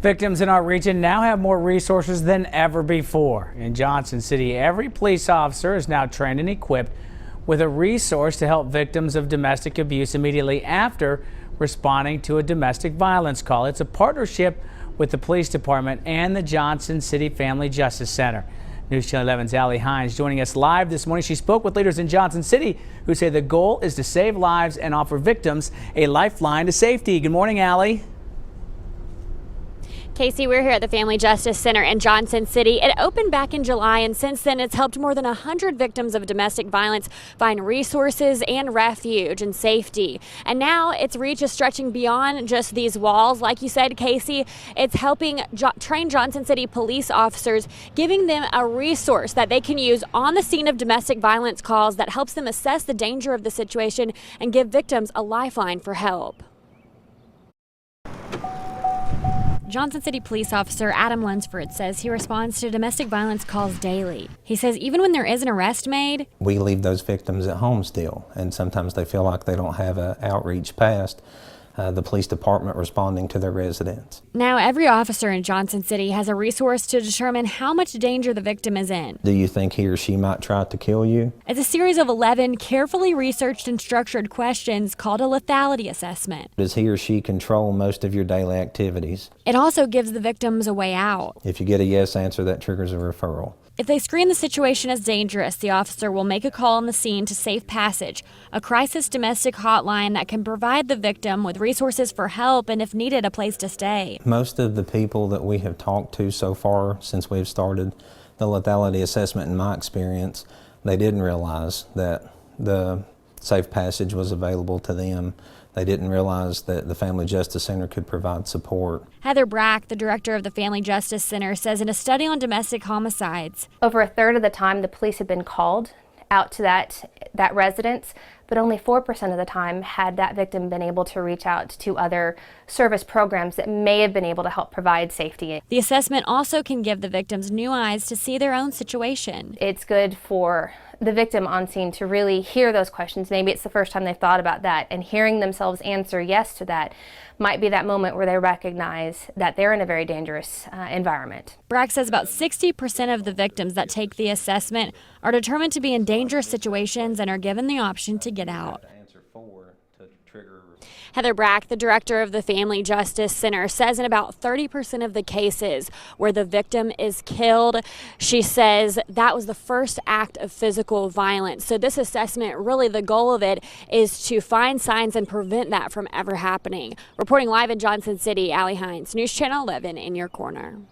Victims in our region now have more resources than ever before. In Johnson City, every police officer is now trained and equipped with a resource to help victims of domestic abuse immediately after responding to a domestic violence call. It's a partnership with the police department and the Johnson City Family Justice Center. News Channel 11's Allie Hines joining us live this morning. She spoke with leaders in Johnson City who say the goal is to save lives and offer victims a lifeline to safety. Good morning, Allie. Casey, we're here at the Family Justice Center in Johnson City. It opened back in July, and since then it's helped more than 100 victims of domestic violence find resources and refuge and safety. And now its reach is stretching beyond just these walls. Like you said, Casey, it's helping train Johnson City police officers, giving them a resource that they can use on the scene of domestic violence calls that helps them assess the danger of the situation and give victims a lifeline for help. Johnson City police officer Adam Lunsford says he responds to domestic violence calls daily. He says even when there is an arrest made, we leave those victims at home still, and sometimes they feel like they don't have an outreach past the police department responding to their residents. Now every officer in Johnson City has a resource to determine how much danger the victim is in. Do you think he or she might try to kill you? It's a series of 11 carefully researched and structured questions called a lethality assessment. Does he or she control most of your daily activities? It also gives the victims a way out. If you get a yes answer, that triggers a referral. If they screen the situation as dangerous, the officer will make a call on the scene to Safe Passage, a crisis domestic hotline that can provide the victim with resources for help and, if needed, a place to stay. Most of the people that we have talked to so far since we've started the lethality assessment, in my experience, they didn't realize that the Safe Passage was available to them. They didn't realize that the Family Justice Center could provide support. Heather Brack, the director of the Family Justice Center, says in a study on domestic homicides, over a third of the time the police had been called out to that residence, but only 4% of the time had that victim been able to reach out to other service programs that may have been able to help provide safety. The assessment also can give the victims new eyes to see their own situation. It's good for the victim on scene to really hear those questions. Maybe it's the first time they've thought about that, and hearing themselves answer yes to that might be that moment where they recognize that they're in a very dangerous environment. Brack says about 60% of the victims that take the assessment are determined to be in dangerous situations and are given the option to get out. Heather Brack, the director of the Family Justice Center, says in about 30% of the cases where the victim is killed, she says that was the first act of physical violence. So this assessment, really the goal of it is to find signs and prevent that from ever happening. Reporting live in Johnson City, Allie Hines, News Channel 11 in your corner.